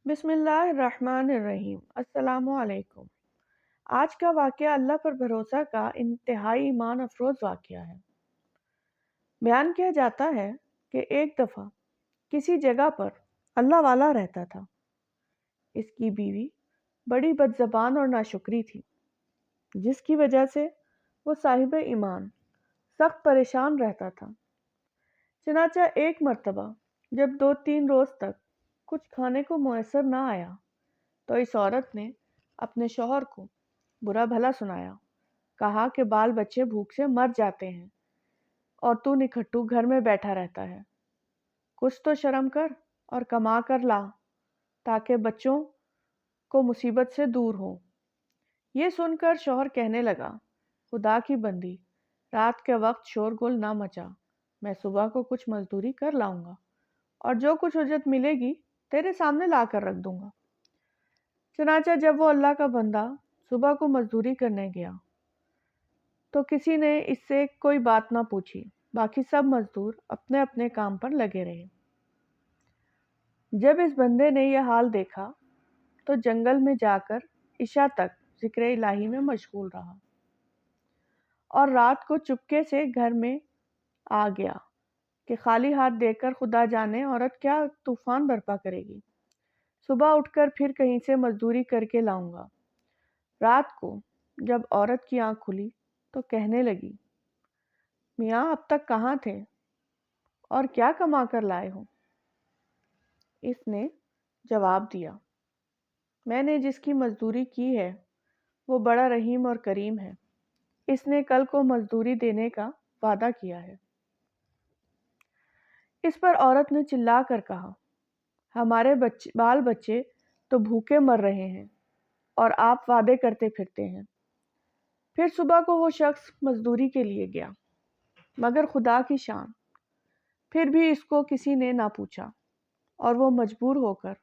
بسم اللہ الرحمن الرحیم۔ السلام علیکم۔ آج کا واقعہ اللہ پر بھروسہ کا انتہائی ایمان افروز واقعہ ہے۔ بیان کیا جاتا ہے کہ ایک دفعہ کسی جگہ پر اللہ والا رہتا تھا۔ اس کی بیوی بڑی بد زبان اور ناشکری تھی، جس کی وجہ سے وہ صاحب ایمان سخت پریشان رہتا تھا۔ چنانچہ ایک مرتبہ جب 2-3 روز تک کچھ کھانے کو میسر نہ آیا تو اس عورت نے اپنے شوہر کو برا بھلا سنایا۔ کہا کہ بال بچے بھوک سے مر جاتے ہیں اور تو نکھٹو گھر میں بیٹھا رہتا ہے۔ کچھ تو شرم کر اور کما کر لا تاکہ بچوں کو مصیبت سے دور ہو۔ یہ سن کر شوہر کہنے لگا، خدا کی بندی، رات کے وقت شور گل نہ مچا، میں صبح کو کچھ مزدوری کر لاؤں گا اور جو کچھ اجرت ملے گی تیرے سامنے لا کر رکھ دوں گا۔ چنانچہ جب وہ اللہ کا بندہ صبح کو مزدوری کرنے گیا تو کسی نے اس سے کوئی بات نہ پوچھی، باقی سب مزدور اپنے اپنے کام پر لگے رہے۔ جب اس بندے نے یہ حال دیکھا تو جنگل میں جا کر عشاء تک ذکر الہی میں مشغول رہا اور رات کو چپکے سے گھر میں آ گیا کہ خالی ہاتھ دیکھ کر خدا جانے عورت کیا طوفان برپا کرے گی۔ صبح اٹھ کر پھر کہیں سے مزدوری کر کے لاؤں گا۔ رات کو جب عورت کی آنکھ کھلی تو کہنے لگی، میاں اب تک کہاں تھے اور کیا کما کر لائے ہو؟ اس نے جواب دیا، میں نے جس کی مزدوری کی ہے وہ بڑا رحیم اور کریم ہے، اس نے کل کو مزدوری دینے کا وعدہ کیا ہے۔ اس پر عورت نے چلا کر کہا، ہمارے بال بچے تو بھوکے مر رہے ہیں اور آپ وعدے کرتے پھرتے ہیں۔ پھر صبح کو وہ شخص مزدوری کے لیے گیا، مگر خدا کی شان، پھر بھی اس کو کسی نے نہ پوچھا اور وہ مجبور ہو کر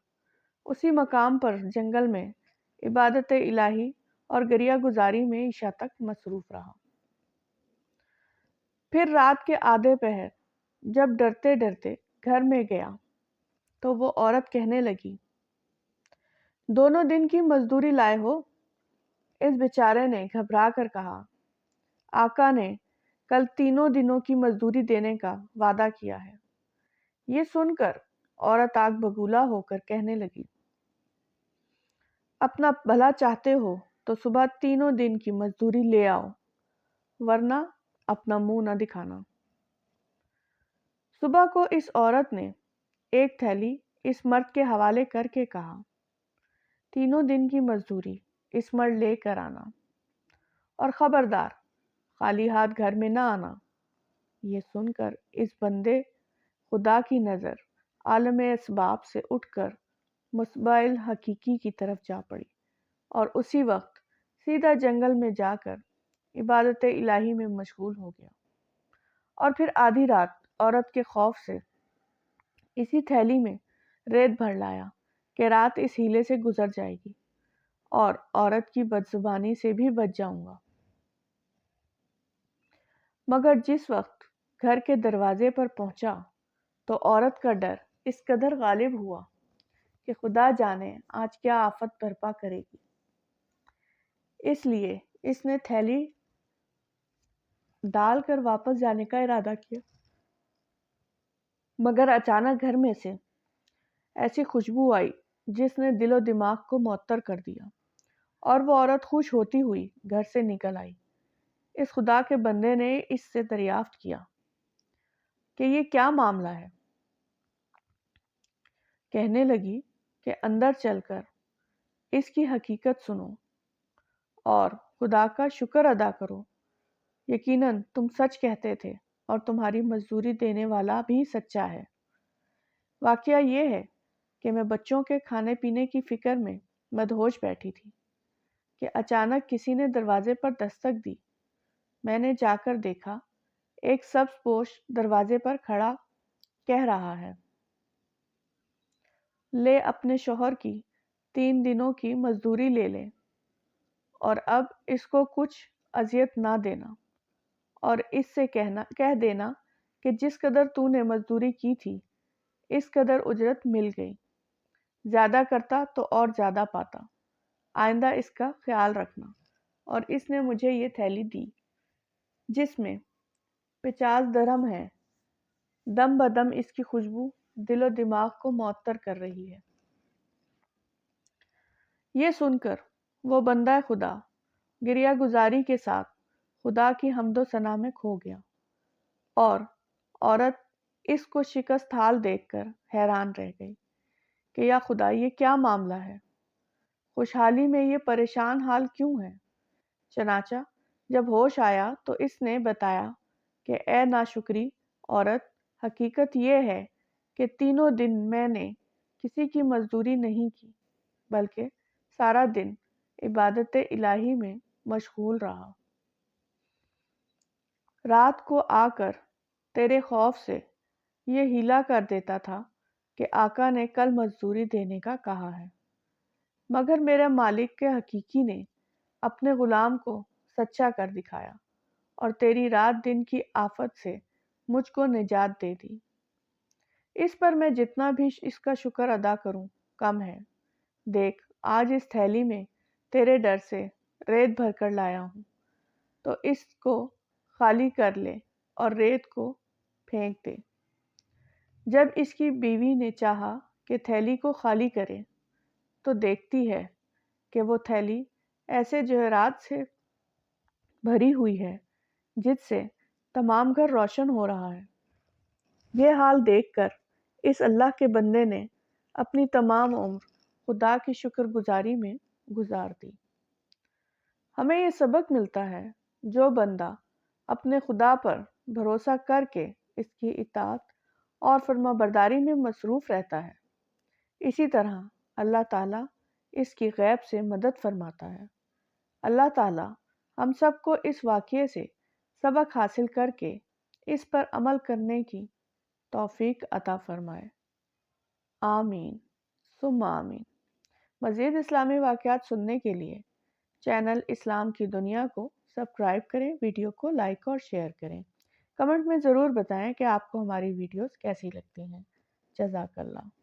اسی مقام پر جنگل میں عبادت الہی اور گریہ گزاری میں عشاء تک مصروف رہا۔ پھر رات کے آدھے پہر جب ڈرتے ڈرتے گھر میں گیا تو وہ عورت کہنے لگی، دونوں دن کی مزدوری لائے ہو؟ اس بیچارے نے گھبرا کر کہا، آقا نے کل 3 دنوں کی مزدوری دینے کا وعدہ کیا ہے۔ یہ سن کر عورت آگ بگولا ہو کر کہنے لگی، اپنا بھلا چاہتے ہو تو صبح 3 دن کی مزدوری لے آؤ، ورنہ اپنا منہ نہ دکھانا۔ صبح کو اس عورت نے ایک تھیلی اس مرد کے حوالے کر کے کہا، 3 دن کی مزدوری اس مرد لے کر آنا اور خبردار خالی ہاتھ گھر میں نہ آنا۔ یہ سن کر اس بندے خدا کی نظر عالم اسباب سے اٹھ کر مصباح الحقیقی کی طرف جا پڑی اور اسی وقت سیدھا جنگل میں جا کر عبادت الہی میں مشغول ہو گیا۔ اور پھر آدھی رات عورت کے خوف سے اسی تھیلی میں ریت بھر لایا کہ رات اس ہیلے سے گزر جائے گی اور عورت کی بدزبانی سے بھی بچ جاؤں گا۔ مگر جس وقت گھر کے دروازے پر پہنچا تو عورت کا ڈر اس قدر غالب ہوا کہ خدا جانے آج کیا آفت برپا کرے گی۔ اس لیے اس نے تھیلی ڈال کر واپس جانے کا ارادہ کیا، مگر اچانک گھر میں سے ایسی خوشبو آئی جس نے دل و دماغ کو معطر کر دیا اور وہ عورت خوش ہوتی ہوئی گھر سے نکل آئی۔ اس خدا کے بندے نے اس سے دریافت کیا کہ یہ کیا معاملہ ہے۔ کہنے لگی کہ اندر چل کر اس کی حقیقت سنو اور خدا کا شکر ادا کرو، یقیناً تم سچ کہتے تھے اور تمہاری مزدوری دینے والا بھی سچا ہے۔ واقعہ یہ ہے کہ میں بچوں کے کھانے پینے کی فکر میں مدہوش بیٹھی تھی کہ اچانک کسی نے دروازے پر دستک دی۔ میں نے جا کر دیکھا، ایک سبز پوش دروازے پر کھڑا کہہ رہا ہے، لے اپنے شوہر کی 3 دنوں کی مزدوری لے لے اور اب اس کو کچھ اذیت نہ دینا اور اس سے کہہ دینا کہ جس قدر تو نے مزدوری کی تھی اس قدر اجرت مل گئی۔ زیادہ کرتا تو اور زیادہ پاتا، آئندہ اس کا خیال رکھنا۔ اور اس نے مجھے یہ تھیلی دی جس میں 50 درہم ہے، دم بدم اس کی خوشبو دل و دماغ کو معطر کر رہی ہے۔ یہ سن کر وہ بندہ خدا گریہ گزاری کے ساتھ خدا کی حمد و ثنا میں کھو گیا، اور عورت اس کو شکست حال دیکھ کر حیران رہ گئی کہ یا خدا یہ کیا معاملہ ہے، خوشحالی میں یہ پریشان حال کیوں ہے؟ چنانچہ جب ہوش آیا تو اس نے بتایا کہ اے ناشکری عورت، حقیقت یہ ہے کہ تینوں دن میں نے کسی کی مزدوری نہیں کی، بلکہ سارا دن عبادت الہی میں مشغول رہا۔ رات کو آ کر تیرے خوف سے یہ ہیلا کر دیتا تھا کہ آقا نے کل مزدوری دینے کا کہا ہے، مگر میرے مالک کے حقیقی نے اپنے غلام کو سچا کر دکھایا اور تیری رات دن کی آفت سے مجھ کو نجات دے دی۔ اس پر میں جتنا بھی اس کا شکر ادا کروں کم ہے۔ دیکھ آج اس تھیلی میں تیرے ڈر سے ریت بھر کر لایا ہوں، تو اس کو خالی کر لے اور ریت کو پھینک دے۔ جب اس کی بیوی نے چاہا کہ تھیلی کو خالی کرے تو دیکھتی ہے کہ وہ تھیلی ایسے جواہرات سے بھری ہوئی ہے جس سے تمام گھر روشن ہو رہا ہے۔ یہ حال دیکھ کر اس اللہ کے بندے نے اپنی تمام عمر خدا کی شکر گزاری میں گزار دی۔ ہمیں یہ سبق ملتا ہے، جو بندہ اپنے خدا پر بھروسہ کر کے اس کی اطاعت اور فرما برداری میں مصروف رہتا ہے، اسی طرح اللہ تعالیٰ اس کی غیب سے مدد فرماتا ہے۔ اللہ تعالیٰ ہم سب کو اس واقعے سے سبق حاصل کر کے اس پر عمل کرنے کی توفیق عطا فرمائے۔ آمین ثم آمین۔ مزید اسلامی واقعات سننے کے لیے چینل اسلام کی دنیا کو سبسکرائب کریں، ویڈیو کو لائک اور شیئر کریں۔ کمنٹ میں ضرور بتائیں کہ آپ کو ہماری ویڈیوز کیسی لگتی ہیں۔ جزاک اللہ۔